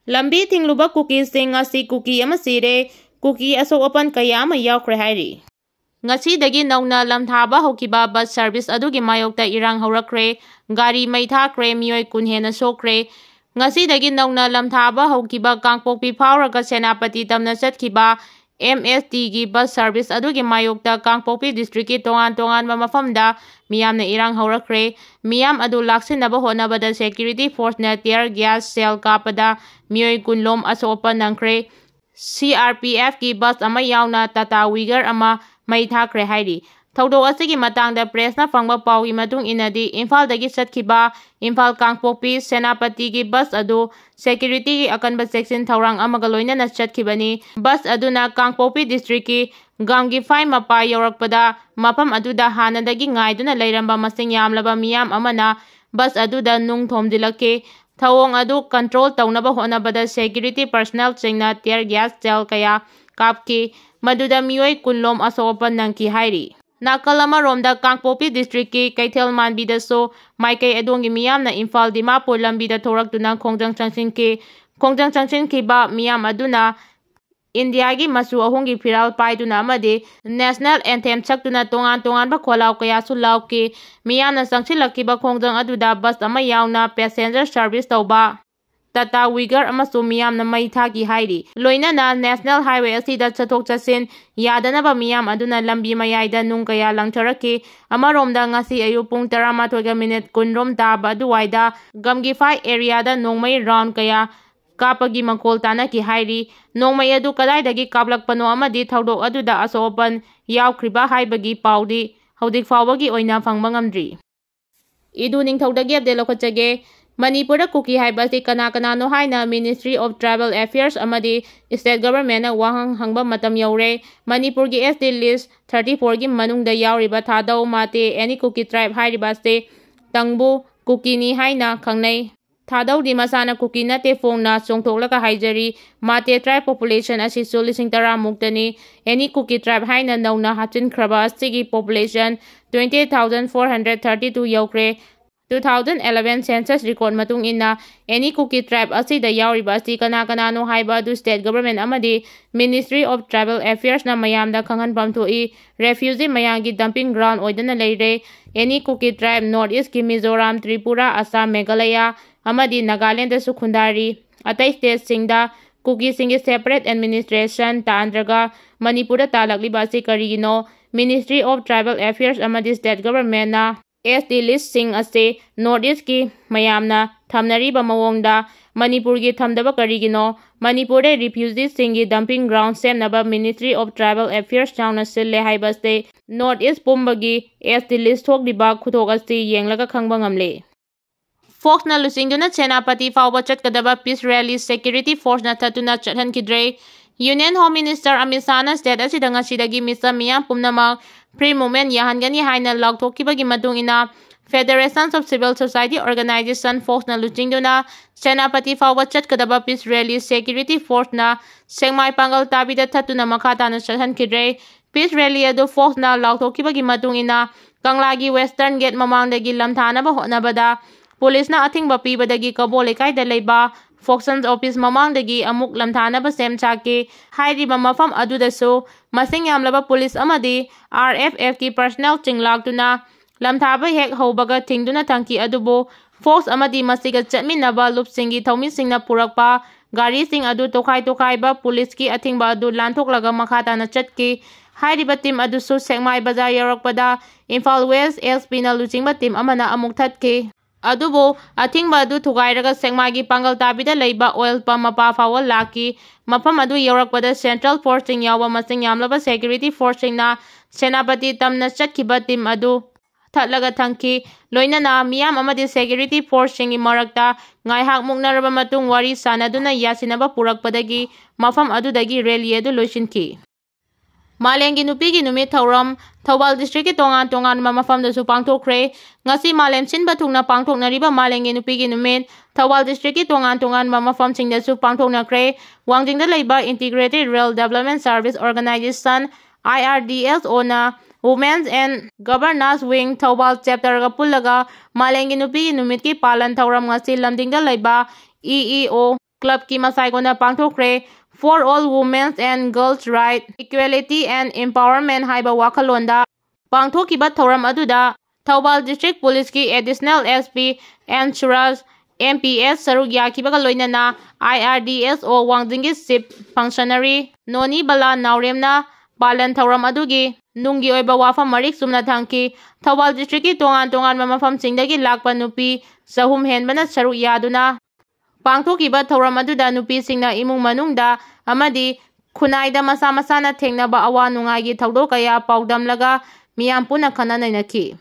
lambi thingluba kuki sing asi kuki ama sire kuki asok apan kaya ama yaukre hairi. Ngasidagi nauna lamthaba hokiba bus service adugi mayokta irang horakre gari mai thakre miyoi kun hena sokre. Ngasidagi nauna lamthaba hokiba kangpokpi phauraga senapati tamna chatkiba MST gi bus service adugi mayokta kangpokpi district ki tongan mafamda miyamna irang horakre. Miyam adu laksinaba honabada security force na tear gas cell kapada miyoi kunlom asopa nangkre. CRPF ki bus ama yauna Tata Wiger ama mai thakre hairi. Thaudo asigi matangda press na fangba pau gi matung inadi Imphal dagi chatkiba Imphal Kangpokpi Senapati gi bus adu security gi akanba section thaurang amaga loinana chatkibani. Bus aduna Kangpokpi district ki gamgi phai mapa yorakpada mapam aduda hanadagi ngaiduna leiramba masing yamlaba miyam amana bus aduda nung thomdilake. Thawong adu control taunaba honabada security personnel chingna tear gas cell kaya kapki maduda miyoi kunlom asopan nangki hairi. Nakalama romda Kangpokpi district ki Kaithel Manbida so Maikay adongi miyam na Imphal Dimapur lambida thoraktuna khongjang changsin ki ba miyam aduna India gi masu ahongi phiral paiduna amade national anthem chaktuna tongan ba kholaw kaya su lawki miyamna sangsilakiba khongjang aduda bus ama yauna passenger service tawba Tata Wiger amasu miyamna mai thaki hairi. Loinana national highway asida chathok chasin yadanaba miyam aduna lambi mayaida nung kaya langtharaki amaromda ngasi ayu pung 12 minute kunrom taba aduwaida gamgi phai area da nongmai round kaya kapagi mangkol tana ki hairi. Nongmai adu kadaidagi kaplakpano amadi thaudok aduda asopan yaukriba haibagi paudi haudik fawagi oina phangba ngamdri. Idu ningthaudagi update lokhachage. Manipur kuki haibasi kana no haina Ministry of Tribal Affairs amadi State Government na wahang hangba matam yaure. Manipur gi SD list 34 gi manungda yauriba thadau mate any kuki tribe hairibase tangbu kuki ni haina khangnai. Thadau di masana kuki nate phongna chongthoklaka haijari mate tribe population asi 30 muktani. Any kuki tribe haina nauna hachin khraba asigi population 28,432 yaukre. 2011 census record matung inna any kuki tribe asida yauriba asi kana no haiba du state government amadi Ministry of Tribal Affairs na mayamda khanghan pamthoi refugee mayangi dumping ground oidana leire. Any kuki tribe north east ki Mizoram, Tripura, Assam, Meghalaya amadi Nagaland su khundari. Atai state singda kuki singi separate administration ta andraga Manipur talakli basi karigino Ministry of Tribal Affairs amadi state government na SD list sing ase North East ki mayamna thamnariba mawongda Manipur gi thamdaba karigino Manipur de refugees singi dumping ground semnaba Ministry of Tribal Affairs chawna sille haibaste North East pumbagi SD list thokdiba khuthogasi yenglaga khangba ngamle. Fox na lusingduna Senapati fawba chatkadaba peace rally security force na thatuna chathankidre. Union Home Minister Amit Shah na state asida ngasidagi misa miyam pumnamak free movement yahangani haina lagthokibagi matung ina Federations of Civil Society Organization Fox na luchingduna Senapati fawba chatkadaba peace rally security force na sengmai pangal tabida thatuna makhata na chathankidre. Peace rally adu Fox na lagthokibagi matung ina Kanglagi Western Gate mamangdagi lamthanaba hotnabada police na athingba pibadagi Kabol lekaida leiba Foxons office mamangdagi amuk lamthanaba sem chake hairiba mafam adudasu masing yamlaba police amadi RFF ki personnel chinglagtuna lamthaba hek hobaga thingduna tangki adubo Fox amadi masiga chatminaba lupsingi thaumisingna purakpa gari sing adu tokai ba police ki athingba adu lanthoklaga makhata na chatki hairiba team adusu Sengmai bazar yarakpada Imphal West SP na luchingba team amana amuk thatke adubo athingba adu thugairaga Sengmagi pangal tabida leiba oil pump mapa fawa laki mafam adu yorakpada central forcing yawa masing yamlaba security forcing na Senapati tamna chatkiba team adu thatlaga thangki loinana miyam amadi security forcing marakta ngaihak muknaraba matung wari sanaduna yasinaba purakpadagi mafam adudagi rally adu loisinki. Malengi nupigi numit thauram Thawal district ki tongan mafam da su pangthokre ngasi malem sinba thungna pangthoknariba malengi nupigi numit Thawal district ki tongan mafam singda su pangthoknakre wangjingda leiba integrated rural development service organization IRDS ona Women's and Governance Wing Thawal chapter ga pullaga malengi nupigi numit ki palan thauram ngasi lamdingda leiba EEO क्लबकी मसाइगोना पांगथोखरे For all women's and girls' right, equality and empowerment haiba wakhalonda pangthokiba thoram aduda Thaubal District Police ki Additional SP and Suraj MPS saruk yakibaga loinana IRDSO Wangdingi Chief Functionary Noni Bala Nauremna Palan thoram adugi nungi oiba wafam marik sumna thangki Thaubal District ki tongan mafam singdagi lakpa nupi sahum henbana saruk yaduna Pangthokiba thoram aduda nupi singna imung manungda amadi khunai masa masana thengnaba awa nungai thaudo kaya paudamlaga miyam puna khananainaki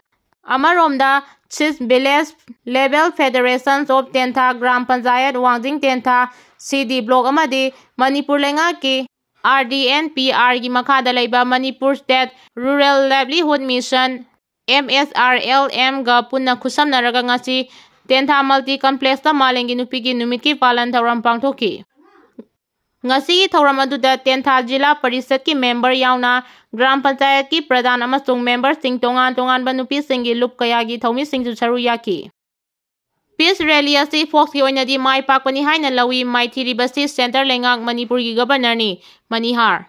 amaromda 6 village level federations of Tentha Gram Panchayat Wangjing Tentha CD block amadi Manipur lenga ki RDNPR gi makhada leiba Manipur State Rural Livelihood Mission MSRLM ga punna khusamnaraga ngasi Tentha multi complex ta malengi nupigi numiki palan thoram pangthoki ngasi thoram aduda Tentha Jilla Parishad ki member yauna Gram Panchayat ki pradhan amasung member sing tongan ba nupi singi lup kaya gi thomi singju saru yaki Peace rally asi Fox ki oina di mai pakpani haina lawi mai thiribasi center lengak Manipur gi governor ni Manihar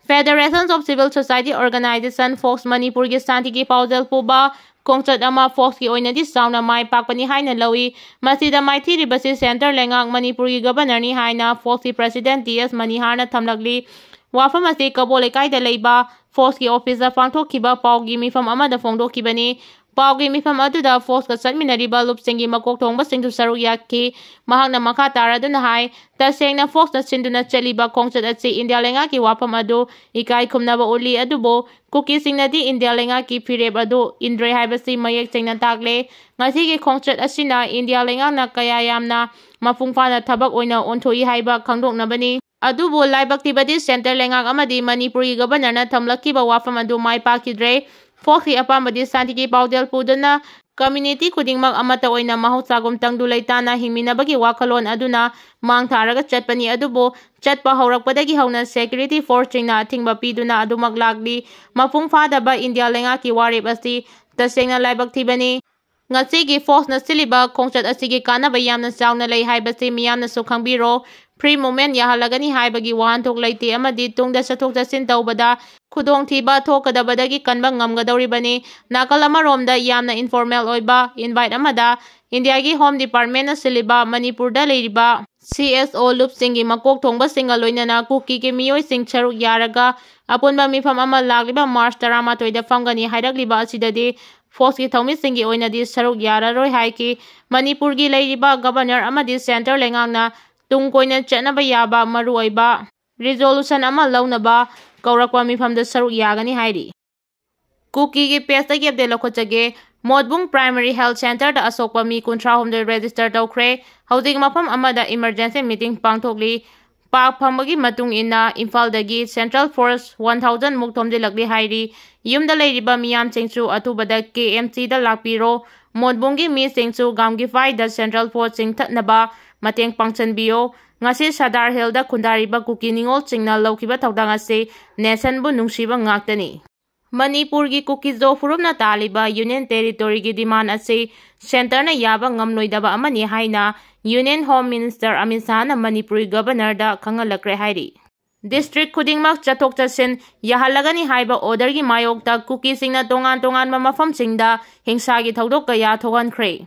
Federations of Civil Society Organization Fox Manipur gi santi ki paujal puba Kongchat ama Fox ki oina di sauna mai pakpani haina lawi masida mai thiribasi center lengak Manipur gi governor ni haina Fox ki president DS Manihar na thamlakli wafam asi kabole kaida leiba Fox ki office da pangthokiba paugi mifam amada phongdokibani paugi mifam aduda Fox ka chatminariba lupsingi makok thongba singsu saruk yakki mahakna makha taraduna hai tasengna Fox na sinduna chaliba kongchat achi India lenga ki wafam adu ikai khumnaba uli adubo Kuki singna di India lenga ki phireb adu indre haibasi mayek chengna takle ngasi ki kongchat asina India lenga na kaya yamna mapungfana thabak oina onthoi haiba khangdoknabani adubo laibakti center lengak amadi Manipuri governor na thamlakiba wafam adu mai pakidre Fox ki apamadi santiki paudel puduna community khudingmak amata oina mahotsagum tangdu leitana hingminabagi wakhalon aduna mang tharaga chatpani adubo chatpa haurakpadagi hauna security force chingna thingba piduna adumak lagli mapung fadaba India lenga ki warep asi tasengna laibak thibani ngasi gi Fox na siliba khongchat asigi kanaba yamna chauna lei haibasi miyamna su khangbiro free movement yahalagani haibagi wahanthok leite amadi tungda sathok chasin tawbada khudong thiba thokadabadagi kanba ngamgadoribani nakal amaromda yamna informal oiba invite amada India gi Home Department na siliba Manipur da leiriba CSO loop singi makok thongba singa loinana Kuki ke miyoi sing charuk yaraga apunba mifam ama lagliba March 13 da famgani hairakliba asidadi Fox ki thomi singi oina di saruk yararoi haiki Manipur gi leiriba governor amadi center lengangna tung koina chatnaba yaba maru oiba resolution ama launaba kaurakwa mifamda saruk yagani hairi Kuki gi page tagi update lokhochage Modbung Primary Health Center da asokpa mi 30 register tawkhre hojik mafam amada emergency meeting pangthokli pak phambagi matung inna Imphal dagi Central Force 1000 muk thomjilakli hairi yumda leiriba miyam chingchu atubada KMC da lakpiro Modbungi mi singchu gamgi fai da Central Force singthatnaba mateng pangchanbiyo ngasi Sadar Hill da khundariba Kuki ningol chingna laukiba thawdang ase nation bu nungsiba ngaktani Manipur gi Kuki zo furumna taliba Union Territory gi demand ase center na yaba ngamloidaba amani haina Union Home Minister Amit Shah na Manipur Governor da khangalakre hairi District khudingmak chathok chasin yahalagani haiba order gi mayokta Kuki singna tongan mafam singda hingsa gi thodok kaya thogankhre